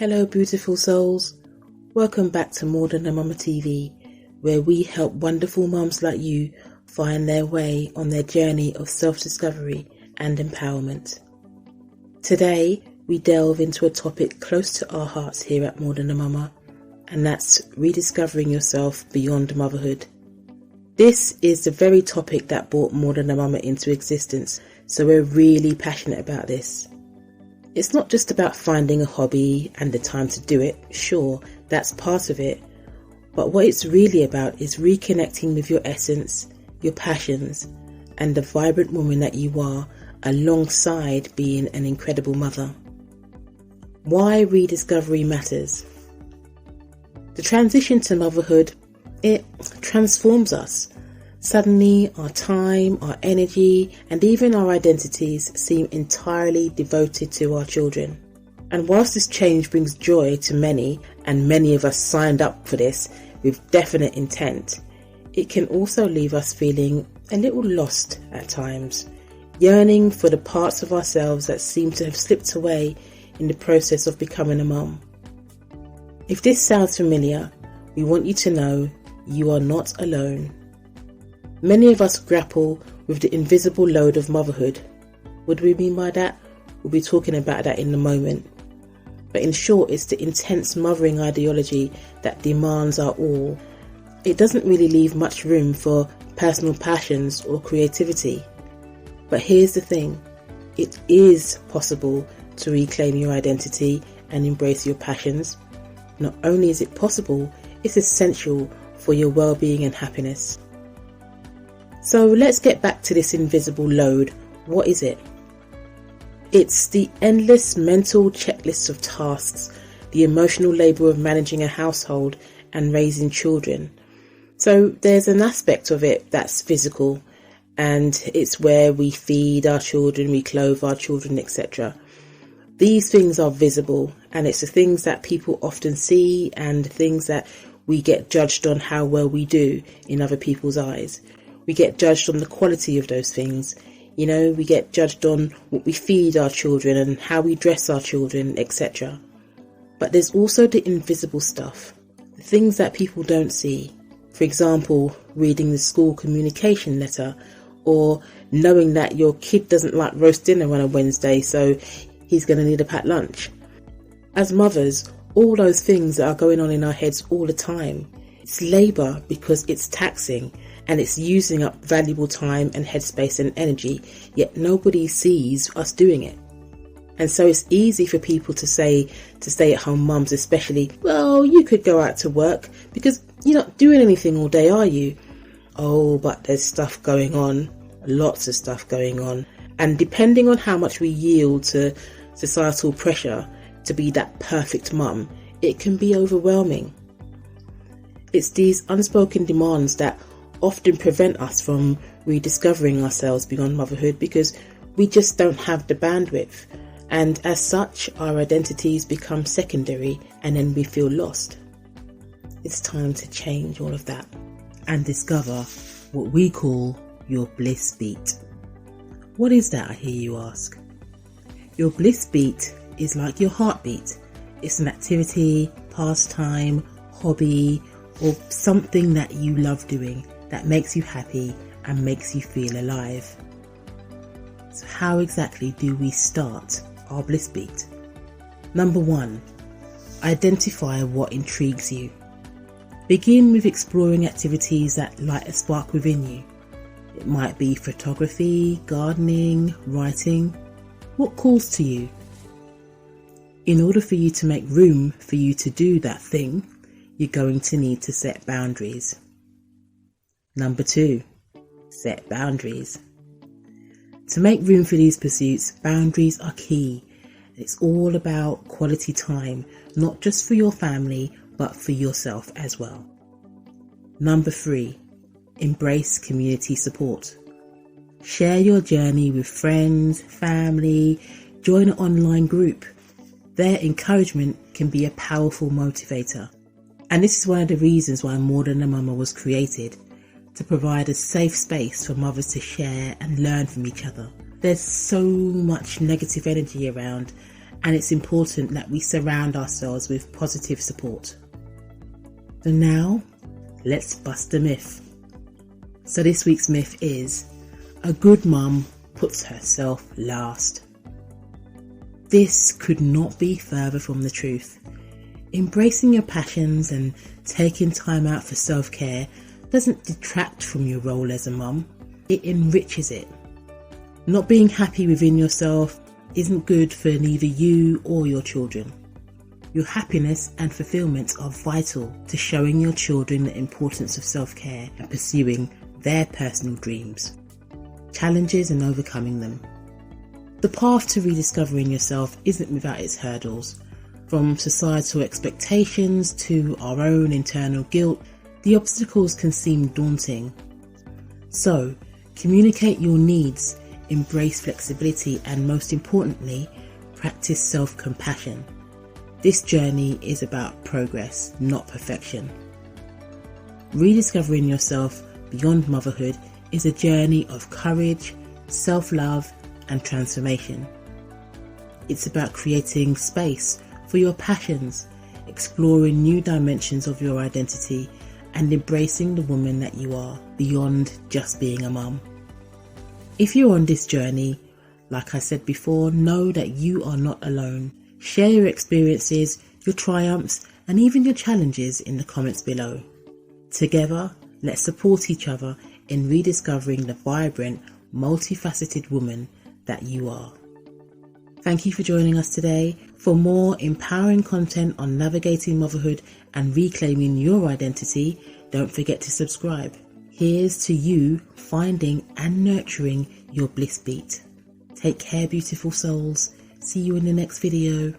Hello beautiful souls, welcome back to More Than a Mama TV, where we help wonderful mums like you find their way on their journey of self-discovery and empowerment. Today we delve into a topic close to our hearts here at More Than a Mama, and that's rediscovering yourself beyond motherhood. This is the very topic that brought More Than a Mama into existence, so we're really passionate about this. It's not just about finding a hobby and the time to do it. Sure, that's part of it. But what it's really about is reconnecting with your essence, your passions, and the vibrant woman that you are alongside being an incredible mother. Why rediscovery matters. The transition to motherhood, it transforms us. Suddenly, our time, our energy, and even our identities seem entirely devoted to our children. And whilst this change brings joy to many, and many of us signed up for this with definite intent, it can also leave us feeling a little lost at times, yearning for the parts of ourselves that seem to have slipped away in the process of becoming a mum. If this sounds familiar, we want you to know you are not alone. Many of us grapple with the invisible load of motherhood. What do we mean by that? We'll be talking about that in a moment. But in short, it's the intense mothering ideology that demands our all. It doesn't really leave much room for personal passions or creativity. But here's the thing, it is possible to reclaim your identity and embrace your passions. Not only is it possible, it's essential for your well-being and happiness. So let's get back to this invisible load. What is it? It's the endless mental checklist of tasks, the emotional labour of managing a household and raising children. So there's an aspect of it that's physical, and it's where we feed our children, we clothe our children, etc. These things are visible, and it's the things that people often see and the things that we get judged on how well we do in other people's eyes. We get judged on the quality of those things. We get judged on what we feed our children and how we dress our children, etc. But there's also the invisible stuff, the things that people don't see. For example, reading the school communication letter, or knowing that your kid doesn't like roast dinner on a Wednesday, so he's going to need a packed lunch. As mothers, all those things that are going on in our heads all the time. It's labour because it's taxing and it's using up valuable time and headspace and energy, yet nobody sees us doing it. And so it's easy for people to say to stay-at-home mums especially, well, you could go out to work because you're not doing anything all day, are you? Oh, but there's stuff going on, lots of stuff going on. And depending on how much we yield to societal pressure to be that perfect mum, it can be overwhelming. It's these unspoken demands that often prevent us from rediscovering ourselves beyond motherhood because we just don't have the bandwidth, and as such our identities become secondary and then we feel lost. It's time to change all of that and discover what we call your Bliss Beat. What is that, I hear you ask? Your Bliss Beat is like your heartbeat. It's an activity, pastime, hobby, or something that you love doing that makes you happy and makes you feel alive. So how exactly do we start our Bliss Beat? Number 1, identify what intrigues you. Begin with exploring activities that light a spark within you. It might be photography, gardening, writing. What calls to you? In order for you to make room for you to do that thing, you're going to need to set boundaries. Number 2, set boundaries. To make room for these pursuits, boundaries are key. It's all about quality time, not just for your family, but for yourself as well. Number 3, embrace community support. Share your journey with friends, family, join an online group. Their encouragement can be a powerful motivator. And this is one of the reasons why More Than a Mama was created, to provide a safe space for mothers to share and learn from each other. There's so much negative energy around, and it's important that we surround ourselves with positive support. So now, let's bust a myth. So this week's myth is, a good mum puts herself last. This could not be further from the truth. Embracing your passions and taking time out for self-care doesn't detract from your role as a mum, it enriches it. Not being happy within yourself isn't good for neither you or your children. Your happiness and fulfillment are vital to showing your children the importance of self-care and pursuing their personal dreams, challenges and overcoming them. The path to rediscovering yourself isn't without its hurdles. From societal expectations to our own internal guilt, the obstacles can seem daunting. So, communicate your needs, embrace flexibility, and most importantly, practice self-compassion. This journey is about progress, not perfection. Rediscovering yourself beyond motherhood is a journey of courage, self-love, and transformation. It's about creating space for your passions, exploring new dimensions of your identity, and embracing the woman that you are beyond just being a mum. If you're on this journey, like I said before, know that you are not alone. Share your experiences, your triumphs, and even your challenges in the comments below. Together, let's support each other in rediscovering the vibrant, multifaceted woman that you are. Thank you for joining us today. For more empowering content on navigating motherhood and reclaiming your identity, don't forget to subscribe. Here's to you finding and nurturing your Bliss Beat. Take care, beautiful souls. See you in the next video.